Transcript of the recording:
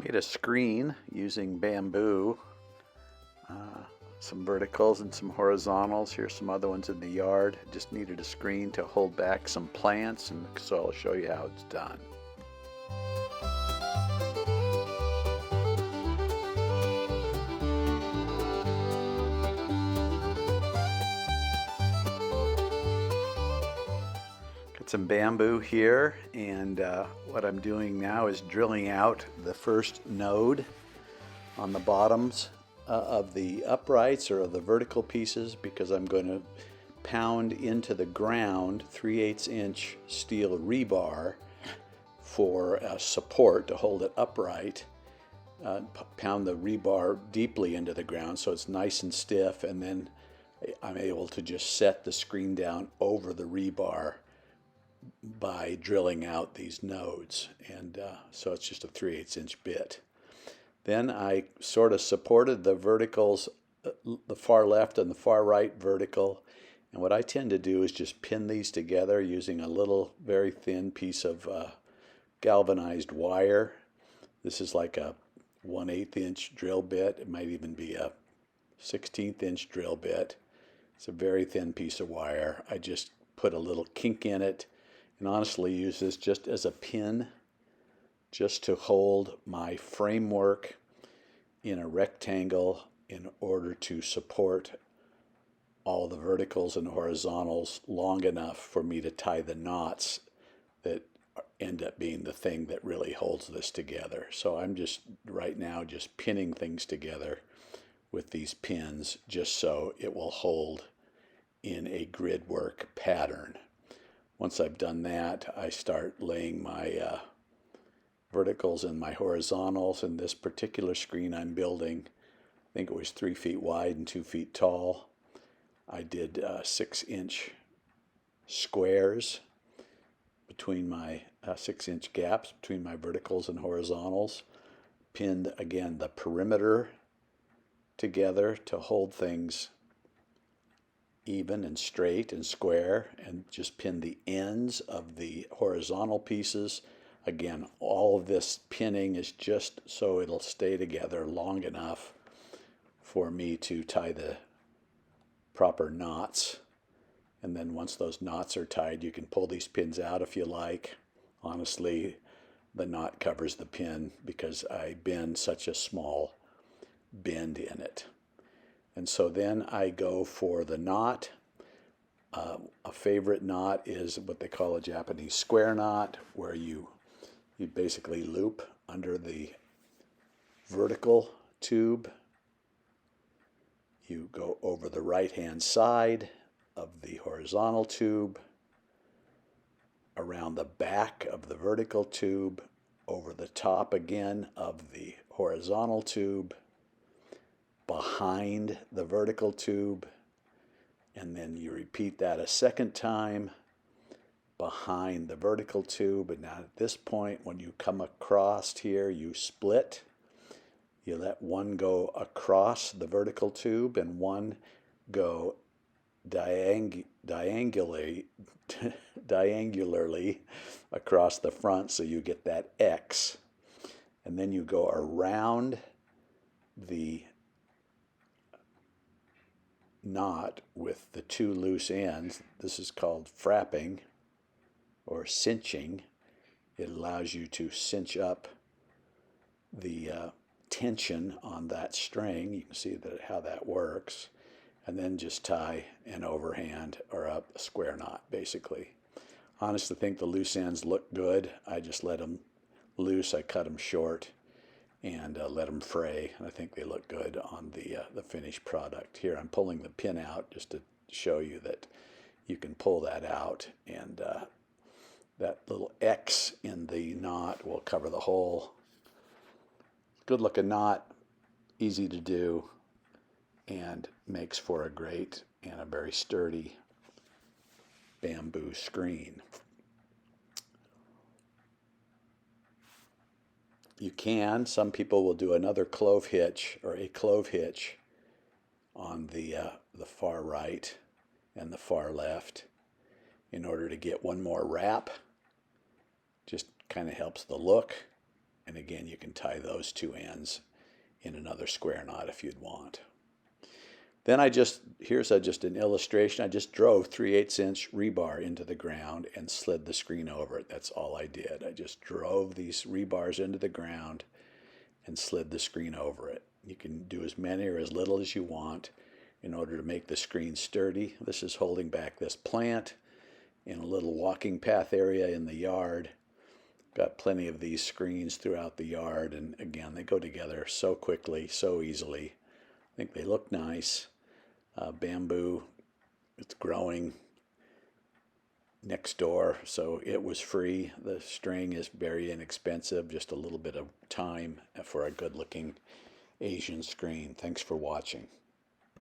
Made a screen using bamboo, some verticals and some horizontals. Here's some other ones in the yard. Just needed a screen to hold back some plants, and so I'll show you how it's done. Got some bamboo here, and what I'm doing now is drilling out the first node on the bottoms of the uprights or of the vertical pieces, because I'm going to pound into the ground 3/8 inch steel rebar for support to hold it upright. Pound the rebar deeply into the ground so it's nice and stiff, and then I'm able to just set the screen down over the rebar by drilling out these nodes, and so it's just a 3/8 inch bit. Then I sort of supported the verticals, the far left and the far right vertical, and what I tend to do is just pin these together using a little very thin piece of galvanized wire. This is like a 1/8 inch drill bit. It might even be a 1/16 inch drill bit. It's a very thin piece of wire. I just put a little kink in it, and honestly use this just as a pin, just to hold my framework in a rectangle in order to support all the verticals and horizontals long enough for me to tie the knots that end up being the thing that really holds this together. So I'm just right now just pinning things together with these pins just so it will hold in a grid work pattern. Once I've done that, I start laying my verticals and my horizontals. In this particular screen I'm building, I think it was 3 feet wide and 2 feet tall. I did 6-inch squares between my 6-inch gaps between my verticals and horizontals. Pinned again the perimeter together to hold things even and straight and square, and just pin the ends of the horizontal pieces. Again, all of this pinning is just so it'll stay together long enough for me to tie the proper knots. And then once those knots are tied, you can pull these pins out if you like. Honestly, the knot covers the pin because I bend such a small bend in it. And so then I go for the knot. A favorite knot is what they call a Japanese square knot, where you basically loop under the vertical tube. You go over the right-hand side of the horizontal tube, around the back of the vertical tube, over the top again of the horizontal tube, behind the vertical tube, and then you repeat that a second time behind the vertical tube. And now at this point, when you come across here, you split. You let one go across the vertical tube and one go diagonally across the front, so you get that X. And then you go around the knot with the 2 loose ends. This is called frapping or cinching. It allows you to cinch up the tension on that string. You can see how that works. And then just tie an overhand or a square knot, basically. Honestly, think the loose ends look good. I just let them loose. I cut them short and let them fray. I think they look good on the finished product. Here I'm pulling the pin out just to show you that you can pull that out, and that little X in the knot will cover the hole. Good looking knot, easy to do, and makes for a great and a very sturdy bamboo screen. You can, some people will do another clove hitch or a clove hitch on the far right and the far left in order to get one more wrap. Just kind of helps the look. And again, you can tie those two ends in another square knot if you'd want. Then here's just an illustration. I just drove 3/8" rebar into the ground and slid the screen over it. That's all I did. I just drove these rebars into the ground and slid the screen over it. You can do as many or as little as you want in order to make the screen sturdy. This is holding back this plant in a little walking path area in the yard. Got plenty of these screens throughout the yard, and again, they go together so quickly, so easily. I think they look nice. Bamboo, it's growing next door, so it was free. The string is very inexpensive, just a little bit of time for a good looking Asian screen. Thanks for watching.